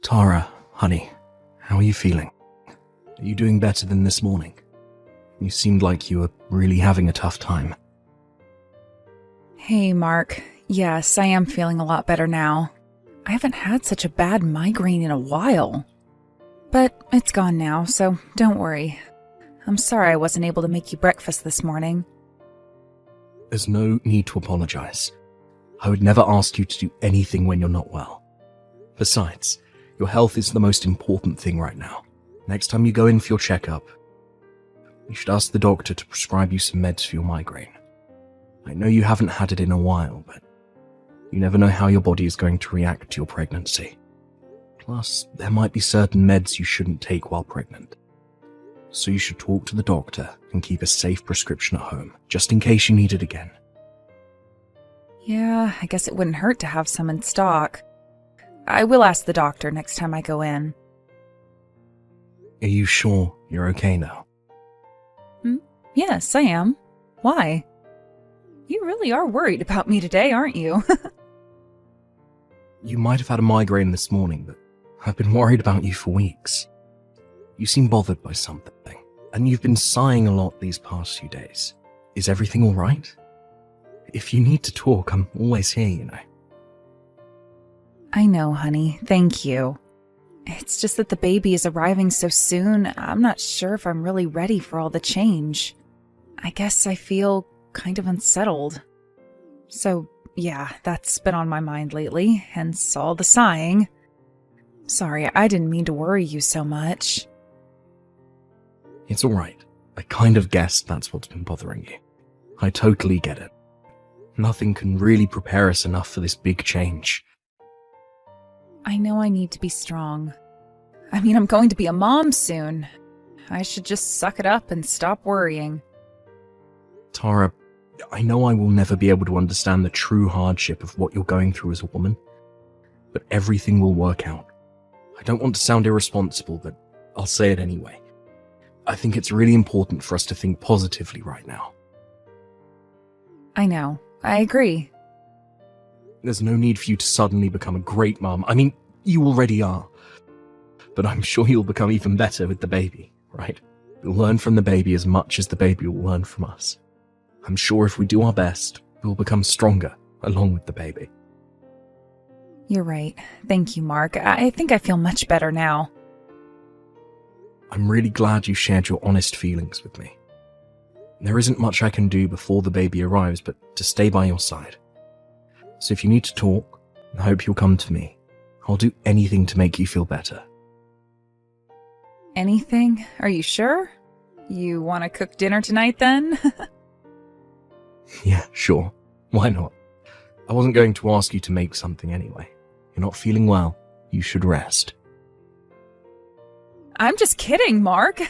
Tara, honey, how are you feeling? Are you doing better than this morning? You seemed like you were really having a tough time. Hey, Mark. Yes, I am feeling a lot better now. I haven't had such a bad migraine in a while. But it's gone now, so don't worry. I'm sorry I wasn't able to make you breakfast this morning. There's no need to apologize. I would never ask you to do anything when you're not well. Besides, your health is the most important thing right now. Next time you go in for your checkup, you should ask the doctor to prescribe you some meds for your migraine. I know you haven't had it in a while, but you never know how your body is going to react to your pregnancy. Plus, there might be certain meds you shouldn't take while pregnant. So you should talk to the doctor and keep a safe prescription at home, just in case you need it again. Yeah, I guess it wouldn't hurt to have some in stock. I will ask the doctor next time I go in. Are you sure you're okay now? Yes, I am. Why? You really are worried about me today, aren't you? You might have had a migraine this morning, but I've been worried about you for weeks. You seem bothered by something, and you've been sighing a lot these past few days. Is everything all right? If you need to talk, I'm always here, you know. I know, honey. Thank you. It's just that the baby is arriving so soon, I'm not sure if I'm really ready for all the change. I guess I feel kind of unsettled. So, yeah, that's been on my mind lately, hence all the sighing. Sorry, I didn't mean to worry you so much. It's all right. I kind of guessed that's what's been bothering you. I totally get it. Nothing can really prepare us enough for this big change. I know I need to be strong. I mean, I'm going to be a mom soon. I should just suck it up and stop worrying. Tara, I know I will never be able to understand the true hardship of what you're going through as a woman, but everything will work out. I don't want to sound irresponsible, but I'll say it anyway. I think it's really important for us to think positively right now. I know. I agree. There's no need for you to suddenly become a great mom. I mean, you already are. But I'm sure you'll become even better with the baby, right? We'll learn from the baby as much as the baby will learn from us. I'm sure if we do our best, we'll become stronger along with the baby. You're right. Thank you, Mark. I think I feel much better now. I'm really glad you shared your honest feelings with me. There isn't much I can do before the baby arrives but to stay by your side. So if you need to talk, I hope you'll come to me. I'll do anything to make you feel better. Anything? Are you sure? You want to cook dinner tonight then? Yeah, sure. Why not? I wasn't going to ask you to make something anyway. You're not feeling well. You should rest. I'm just kidding, Mark.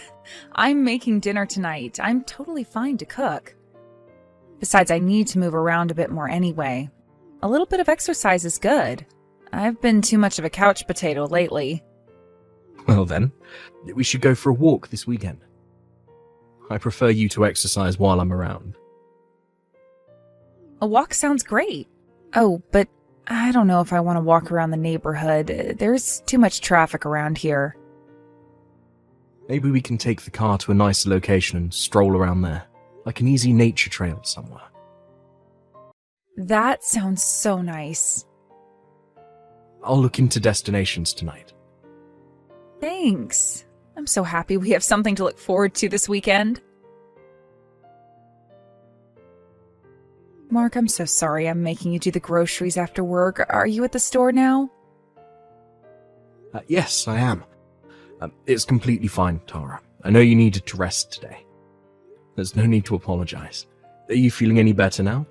I'm making dinner tonight. I'm totally fine to cook. Besides, I need to move around a bit more anyway. A little bit of exercise is good. I've been too much of a couch potato lately. Well then, we should go for a walk this weekend. I prefer you to exercise while I'm around. A walk sounds great. Oh, but I don't know if I want to walk around the neighborhood. There's too much traffic around here. Maybe we can take the car to a nicer location and stroll around there, like an easy nature trail somewhere. That sounds so nice. I'll look into destinations tonight. Thanks. I'm so happy we have something to look forward to this weekend. Mark, I'm so sorry I'm making you do the groceries after work. Are you at the store now? Yes, I am. It's completely fine, Tara. I know you needed to rest today. There's no need to apologize. Are you feeling any better now?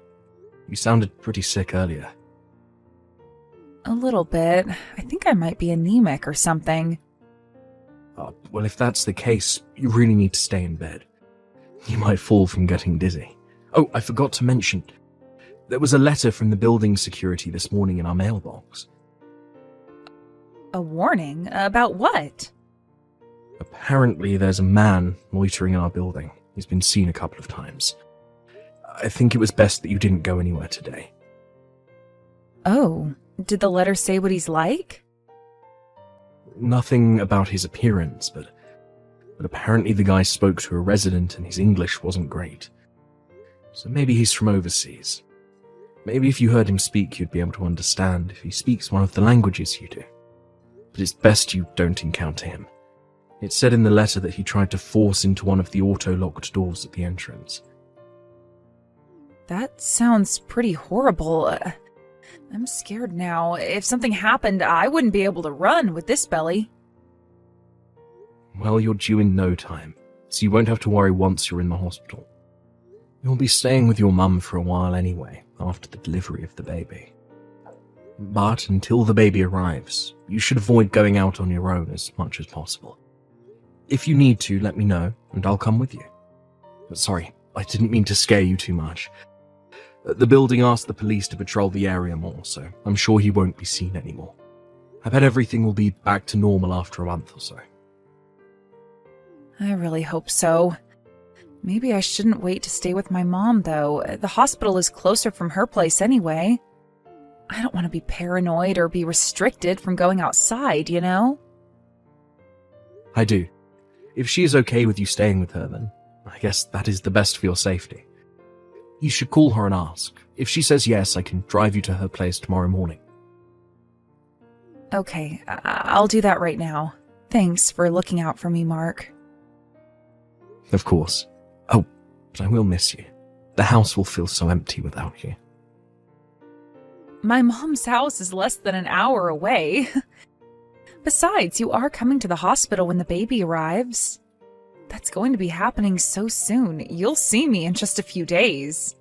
You sounded pretty sick earlier. A little bit. I think I might be anemic or something. Well, if that's the case, you really need to stay in bed. You might fall from getting dizzy. Oh, I forgot to mention. There was a letter from the building security this morning in our mailbox. A warning? About what? Apparently there's a man loitering in our building. He's been seen a couple of times. I think it was best that you didn't go anywhere today. Oh, did the letter say what he's like? Nothing about his appearance, but apparently the guy spoke to a resident and his English wasn't great. So maybe he's from overseas. Maybe if you heard him speak, you'd be able to understand if he speaks one of the languages you do. But it's best you don't encounter him. It said in the letter that he tried to force into one of the auto-locked doors at the entrance. That sounds pretty horrible. I'm scared now. If something happened, I wouldn't be able to run with this belly. Well, you're due in no time, so you won't have to worry once you're in the hospital. You'll be staying with your mum for a while anyway, after the delivery of the baby. But until the baby arrives, you should avoid going out on your own as much as possible. If you need to, let me know, and I'll come with you. Sorry, I didn't mean to scare you too much. The building asked the police to patrol the area more, so I'm sure he won't be seen anymore. I bet everything will be back to normal after a month or so. I really hope so. Maybe I shouldn't wait to stay with my mom, though. The hospital is closer from her place anyway. I don't want to be paranoid or be restricted from going outside, you know? I do. If she is okay with you staying with her, then I guess that is the best for your safety. You should call her and ask. If she says yes, I can drive you to her place tomorrow morning. Okay, I'll do that right now. Thanks for looking out for me, Mark. Of course. Oh, but I will miss you. The house will feel so empty without you. My mom's house is less than an hour away. Besides, you are coming to the hospital when the baby arrives. That's going to be happening so soon. You'll see me in just a few days.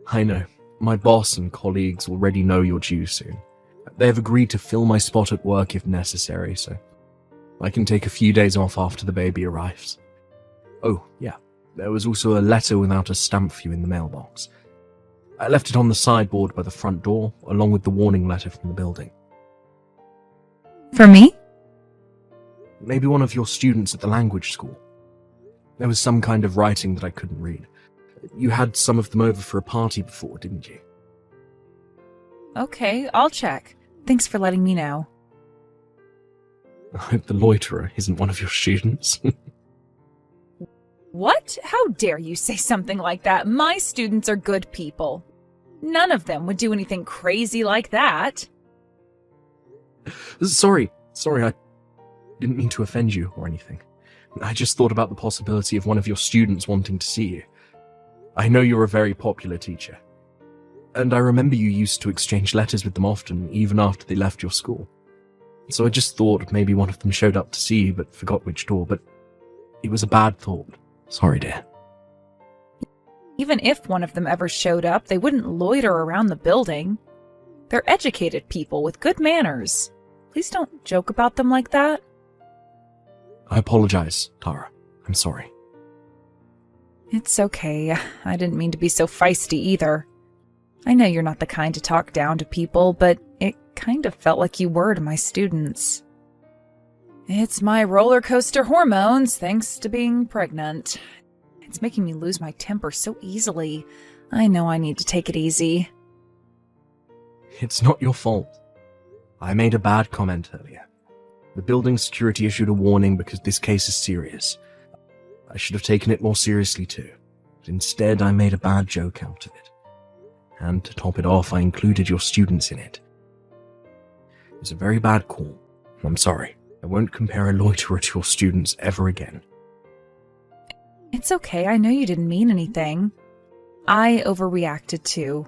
I know. My boss and colleagues already know you're due soon. They have agreed to fill my spot at work if necessary, so I can take a few days off after the baby arrives. Oh, yeah. There was also a letter without a stamp for you in the mailbox. I left it on the sideboard by the front door, along with the warning letter from the building. For me? Maybe one of your students at the language school. There was some kind of writing that I couldn't read. You had some of them over for a party before, didn't you? Okay, I'll check. Thanks for letting me know. I hope the loiterer isn't one of your students. What? How dare you say something like that? My students are good people. None of them would do anything crazy like that. Sorry, I didn't mean to offend you or anything. I just thought about the possibility of one of your students wanting to see you. I know you're a very popular teacher. And I remember you used to exchange letters with them often, even after they left your school. So I just thought maybe one of them showed up to see you but forgot which door, but it was a bad thought. Sorry, dear. Even if one of them ever showed up, they wouldn't loiter around the building. They're educated people with good manners. Please don't joke about them like that. I apologize, Tara. I'm sorry. It's okay. I didn't mean to be so feisty either. I know you're not the kind to talk down to people, but it kind of felt like you were to my students. It's my roller coaster hormones, thanks to being pregnant. It's making me lose my temper so easily. I know I need to take it easy. It's not your fault. I made a bad comment earlier. The building security issued a warning because this case is serious. I should have taken it more seriously too, but instead I made a bad joke out of it. And to top it off, I included your students in it. It was a very bad call. I'm sorry. I won't compare a loiterer to your students ever again. It's okay, I know you didn't mean anything. I overreacted too.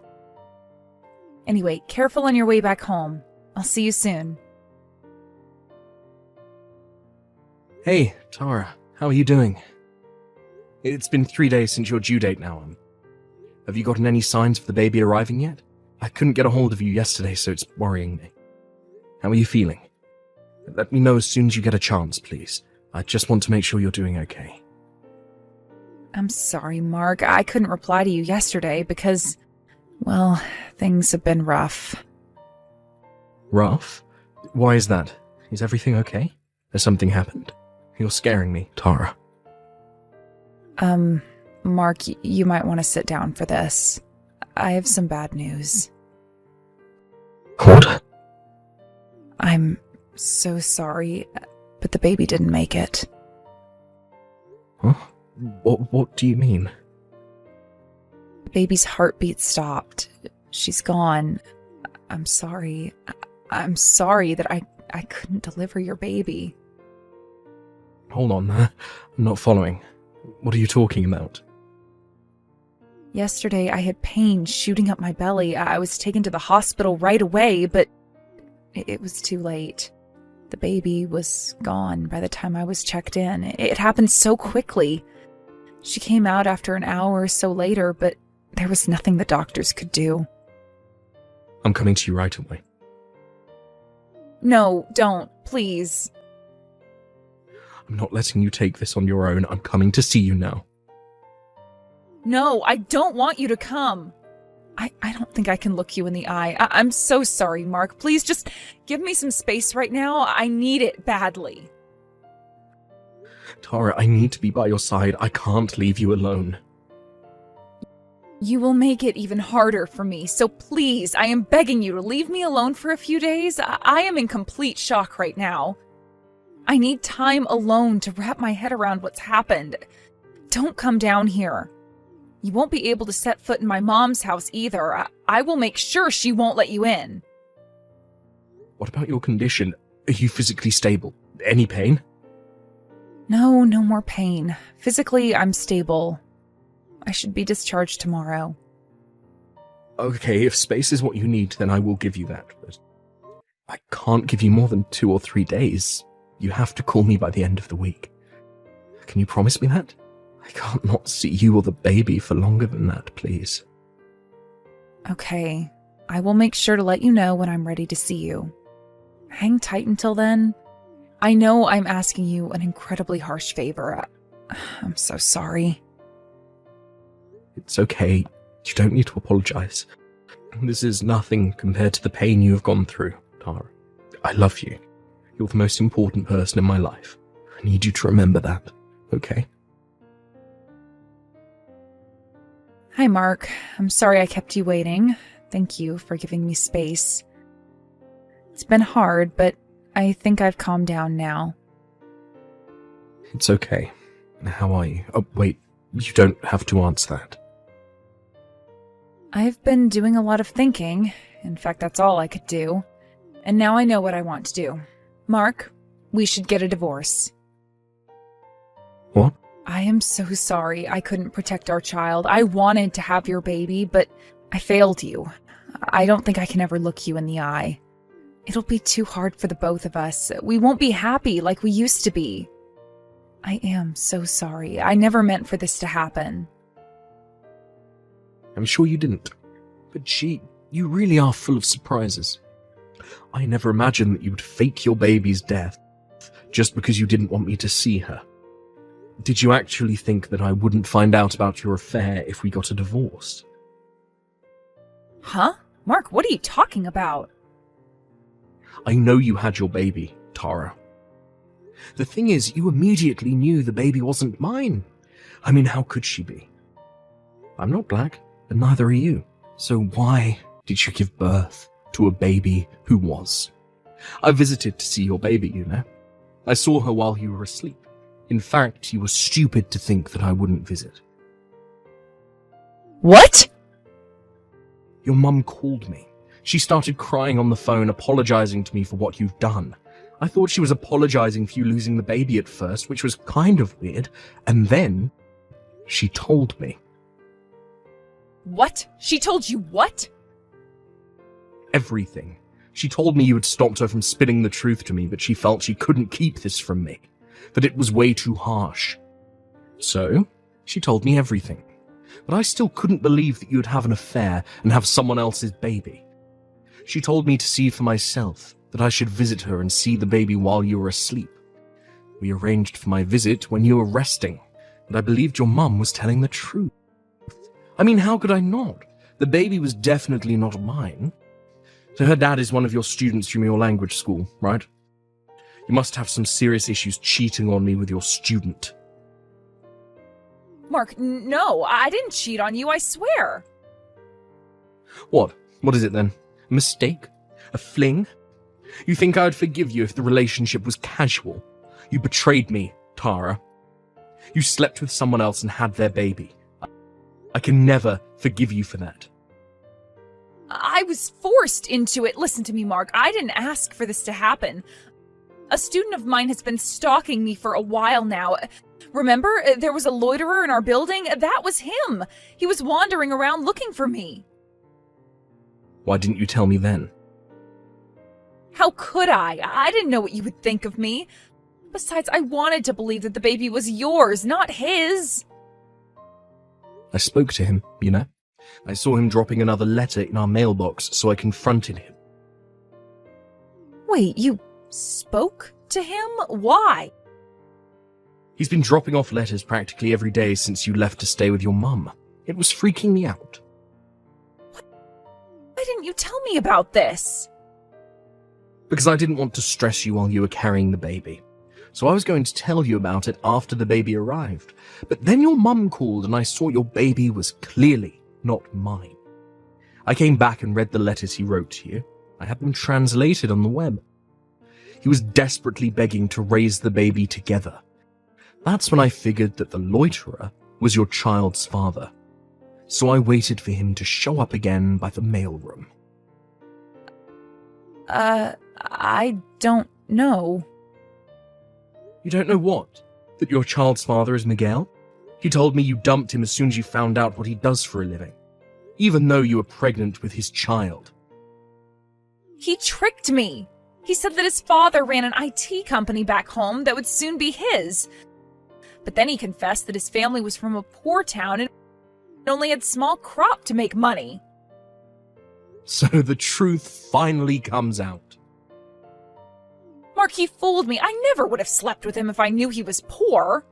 Anyway, careful on your way back home. I'll see you soon. Hey, Tara, how are you doing? It's been 3 days since your due date now. Have you gotten any signs of the baby arriving yet? I couldn't get a hold of you yesterday, so it's worrying me. How are you feeling? Let me know as soon as you get a chance, please. I just want to make sure you're doing okay. I'm sorry, Mark. I couldn't reply to you yesterday because, well, things have been rough. Rough? Why is that? Is everything okay? Has something happened? You're scaring me, Tara. Mark, you might want to sit down for this. I have some bad news. What? I'm so sorry, but the baby didn't make it. Huh? What do you mean? The baby's heartbeat stopped. She's gone. I'm sorry. I'm sorry that I couldn't deliver your baby. Hold on, I'm not following. What are you talking about? Yesterday, I had pain shooting up my belly. I was taken to the hospital right away, but it was too late. The baby was gone by the time I was checked in. It happened so quickly. She came out after an hour or so later, but there was nothing the doctors could do. I'm coming to you right away. No, don't, please. I'm not letting you take this on your own. I'm coming to see you now. No, I don't want you to come. I don't think I can look you in the eye. I'm so sorry, Mark. Please just give me some space right now. I need it badly. Tara, I need to be by your side. I can't leave you alone. You will make it even harder for me, so please, I am begging you to leave me alone for a few days. I am in complete shock right now. I need time alone to wrap my head around what's happened. Don't come down here. You won't be able to set foot in my mom's house either. I will make sure she won't let you in. What about your condition? Are you physically stable? Any pain? No more pain. Physically, I'm stable. I should be discharged tomorrow. Okay, if space is what you need, then I will give you that, but I can't give you more than 2 or 3 days. You have to call me by the end of the week. Can you promise me that? I can't not see you or the baby for longer than that, please. Okay, I will make sure to let you know when I'm ready to see you. Hang tight until then. I know I'm asking you an incredibly harsh favor. I'm so sorry. It's okay. You don't need to apologize. This is nothing compared to the pain you have gone through, Tara. I love you. You're the most important person in my life. I need you to remember that, okay? Hi, Mark. I'm sorry I kept you waiting. Thank you for giving me space. It's been hard, but I think I've calmed down now. It's okay. How are you? Oh, wait. You don't have to answer that. I've been doing a lot of thinking. In fact, that's all I could do. And now I know what I want to do. Mark, we should get a divorce. What? I am so sorry I couldn't protect our child. I wanted to have your baby, but I failed you. I don't think I can ever look you in the eye. It'll be too hard for the both of us. We won't be happy like we used to be. I am so sorry. I never meant for this to happen. I'm sure you didn't. But you really are full of surprises. I never imagined that you would fake your baby's death just because you didn't want me to see her. Did you actually think that I wouldn't find out about your affair if we got a divorce? Huh? Mark, what are you talking about? I know you had your baby, Tara. The thing is, you immediately knew the baby wasn't mine. I mean, how could she be? I'm not black, and neither are you. So why did you give birth to a baby who was? I visited to see your baby, you know. I saw her while you were asleep. In fact, you were stupid to think that I wouldn't visit. What? Your mum called me. She started crying on the phone, apologizing to me for what you've done. I thought she was apologizing for you losing the baby at first, which was kind of weird, and then she told me. What? She told you what? Everything. She told me you had stopped her from spitting the truth to me, but she felt she couldn't keep this from me, that it was way too harsh. So, she told me everything. But I still couldn't believe that you'd have an affair and have someone else's baby. She told me to see for myself, that I should visit her and see the baby while you were asleep. We arranged for my visit when you were resting, but I believed your mum was telling the truth. I mean, how could I not? The baby was definitely not mine. So her dad is one of your students from your language school, right? You must have some serious issues cheating on me with your student. Mark, no, I didn't cheat on you, I swear. What? What is it then? A mistake? A fling? You think I would forgive you if the relationship was casual? You betrayed me, Tara. You slept with someone else and had their baby. I can never forgive you for that. I was forced into it. Listen to me, Mark. I didn't ask for this to happen. A student of mine has been stalking me for a while now. Remember, there was a loiterer in our building? That was him. He was wandering around looking for me. Why didn't you tell me then? How could I? I didn't know what you would think of me. Besides, I wanted to believe that the baby was yours, not his. I spoke to him, you know. I saw him dropping another letter in our mailbox, so I confronted him. Wait, you spoke to him? Why? He's been dropping off letters practically every day since you left to stay with your mum. It was freaking me out. Why didn't you tell me about this? Because I didn't want to stress you while you were carrying the baby. So I was going to tell you about it after the baby arrived. But then your mum called and I saw your baby was clearly not mine. I came back and read the letters he wrote to you. I had them translated on the web. He was desperately begging to raise the baby together. That's when I figured that the loiterer was your child's father. So I waited for him to show up again by the mailroom. I don't know. You don't know what? That your child's father is Miguel? He told me you dumped him as soon as you found out what he does for a living, even though you were pregnant with his child. He tricked me. He said that his father ran an IT company back home that would soon be his. But then he confessed that his family was from a poor town and only had small crop to make money. So the truth finally comes out. Mark, he fooled me. I never would have slept with him if I knew he was poor.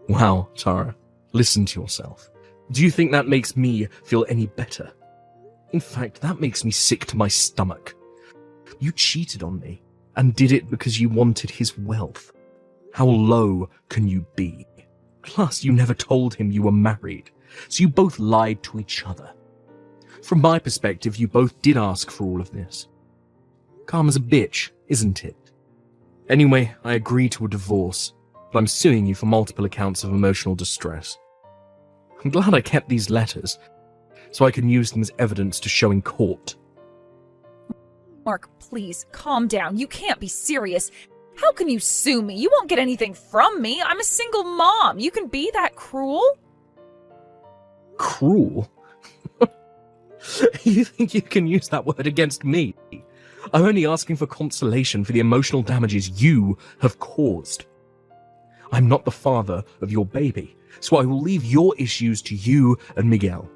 Wow, Tara, listen to yourself. Do you think that makes me feel any better? In fact, that makes me sick to my stomach. You cheated on me, and did it because you wanted his wealth. How low can you be? Plus, you never told him you were married, so you both lied to each other. From my perspective, you both did ask for all of this. Karma's a bitch, isn't it? Anyway, I agreed to a divorce, but I'm suing you for multiple accounts of emotional distress. I'm glad I kept these letters, so I can use them as evidence to show in court. Mark, please, calm down. You can't be serious. How can you sue me? You won't get anything from me. I'm a single mom. You can be that cruel? Cruel? You think you can use that word against me? I'm only asking for consolation for the emotional damages you have caused. I'm not the father of your baby, so I will leave your issues to you and Miguel.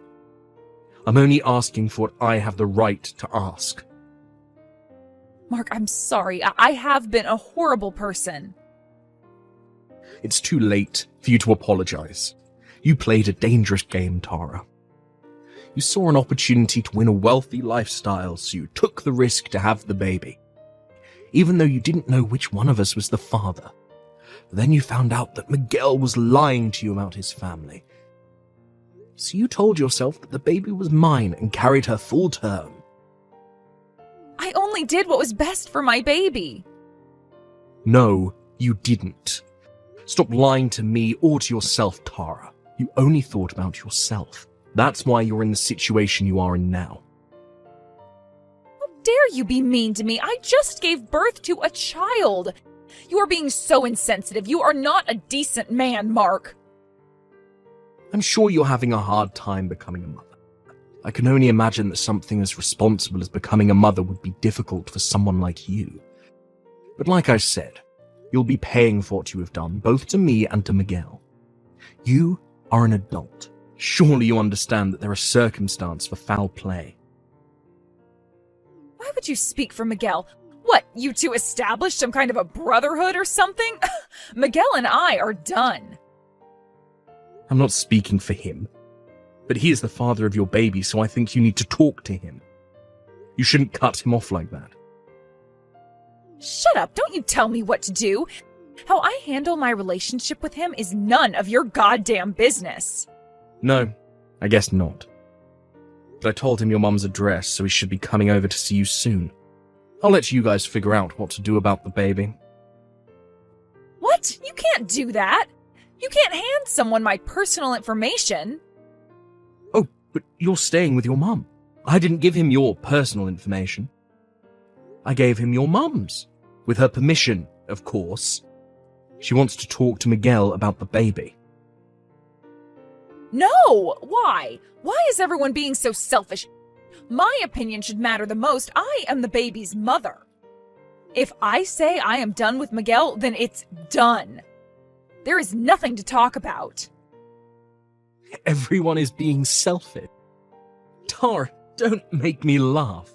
I'm only asking for what I have the right to ask. Mark, I'm sorry. I have been a horrible person. It's too late for you to apologize. You played a dangerous game, Tara. You saw an opportunity to win a wealthy lifestyle, so you took the risk to have the baby, even though you didn't know which one of us was the father. Then you found out that Miguel was lying to you about his family. So you told yourself that the baby was mine and carried her full term. I only did what was best for my baby. No, you didn't. Stop lying to me or to yourself, Tara. You only thought about yourself. That's why you're in the situation you are in now. How dare you be mean to me? I just gave birth to a child. You are being so insensitive. You are not a decent man, Mark. I'm sure you're having a hard time becoming a mother. I can only imagine that something as responsible as becoming a mother would be difficult for someone like you. But like I said, you'll be paying for what you have done, both to me and to Miguel. You are an adult. Surely you understand that there are circumstances for foul play. Why would you speak for Miguel? What, you two established some kind of a brotherhood or something? Miguel and I are done. I'm not speaking for him, but he is the father of your baby, so I think you need to talk to him. You shouldn't cut him off like that. Shut up, don't you tell me what to do. How I handle my relationship with him is none of your goddamn business. No, I guess not. But I told him your mum's address, so he should be coming over to see you soon. I'll let you guys figure out what to do about the baby. What? You can't do that! You can't hand someone my personal information! Oh, but you're staying with your mum. I didn't give him your personal information. I gave him your mum's. With her permission, of course. She wants to talk to Miguel about the baby. No! Why? Why is everyone being so selfish? My opinion should matter the most. I am the baby's mother. If I say I am done with Miguel, then it's done. There is nothing to talk about. Everyone is being selfish. Tara, don't make me laugh.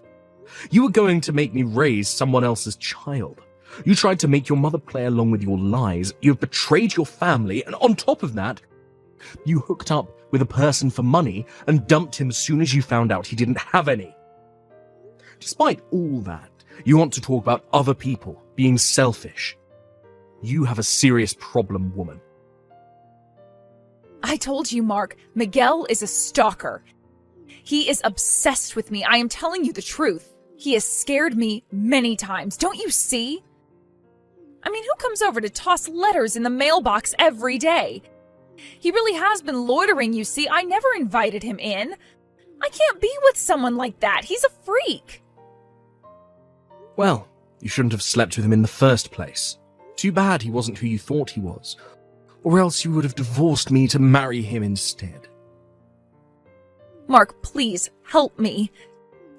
You were going to make me raise someone else's child. You tried to make your mother play along with your lies. You've betrayed your family, and on top of that, you hooked up with a person for money and dumped him as soon as you found out he didn't have any. Despite all that, you want to talk about other people being selfish. You have a serious problem, woman. I told you, Mark, Miguel is a stalker. He is obsessed with me. I am telling you the truth. He has scared me many times. Don't you see? I mean, who comes over to toss letters in the mailbox every day? He really has been loitering, you see. I never invited him in. I can't be with someone like that. He's a freak. Well, you shouldn't have slept with him in the first place. Too bad he wasn't who you thought he was. Or else you would have divorced me to marry him instead. Mark, please, help me.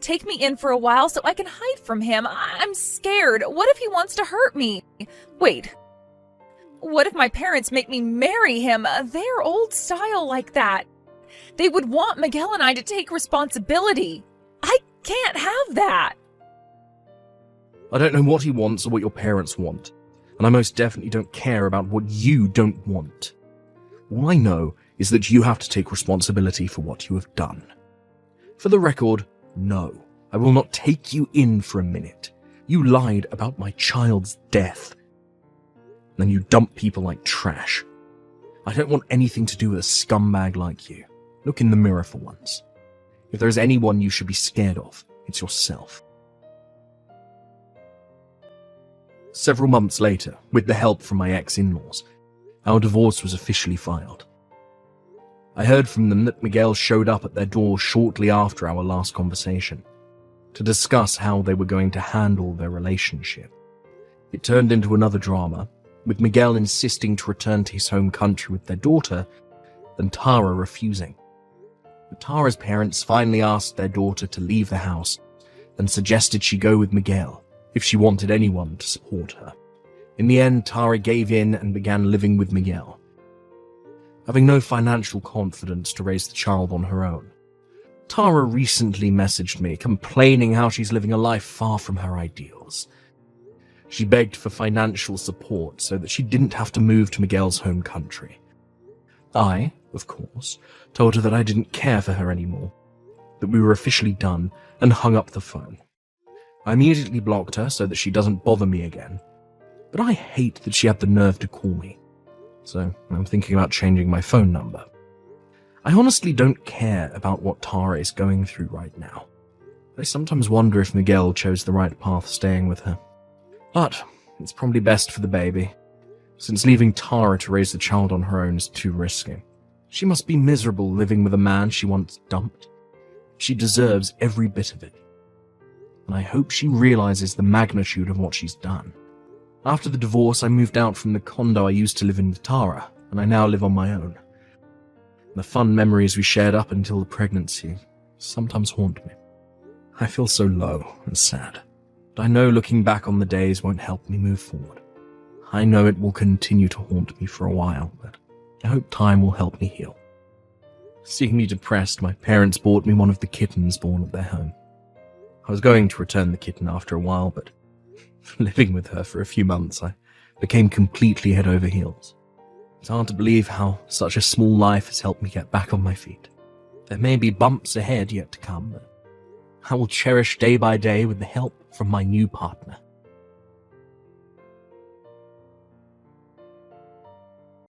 Take me in for a while so I can hide from him. I'm scared. What if he wants to hurt me? Wait. What if my parents make me marry him? They're old style like that. They would want Miguel and I to take responsibility. I can't have that. I don't know what he wants or what your parents want, and I most definitely don't care about what you don't want. All I know is that you have to take responsibility for what you have done. For the record, no, I will not take you in for a minute. You lied about my child's death. Then you dump people like trash. I don't want anything to do with a scumbag like you. Look in the mirror for once. If there's anyone you should be scared of, it's yourself. Several months later, with the help from my ex-in-laws, our divorce was officially filed. I heard from them that Miguel showed up at their door shortly after our last conversation to discuss how they were going to handle their relationship. It turned into another drama, with Miguel insisting to return to his home country with their daughter, and Tara refusing. But Tara's parents finally asked their daughter to leave the house and suggested she go with Miguel if she wanted anyone to support her. In the end, Tara gave in and began living with Miguel. Having no financial confidence to raise the child on her own, Tara recently messaged me complaining how she's living a life far from her ideals. She begged for financial support so that she didn't have to move to Miguel's home country. I, of course, told her that I didn't care for her anymore, that we were officially done, and hung up the phone. I immediately blocked her so that she doesn't bother me again, but I hate that she had the nerve to call me, so I'm thinking about changing my phone number. I honestly don't care about what Tara is going through right now. I sometimes wonder if Miguel chose the right path staying with her. But it's probably best for the baby, since leaving Tara to raise the child on her own is too risky. She must be miserable living with a man she once dumped. She deserves every bit of it. And I hope she realizes the magnitude of what she's done. After the divorce, I moved out from the condo I used to live in with Tara, and I now live on my own. The fun memories we shared up until the pregnancy sometimes haunt me. I feel so low and sad. But I know looking back on the days won't help me move forward. I know it will continue to haunt me for a while, but I hope time will help me heal. Seeing me depressed, my parents bought me one of the kittens born at their home. I was going to return the kitten after a while, but living with her for a few months, I became completely head over heels. It's hard to believe how such a small life has helped me get back on my feet. There may be bumps ahead yet to come, but I will cherish day by day with the help from my new partner.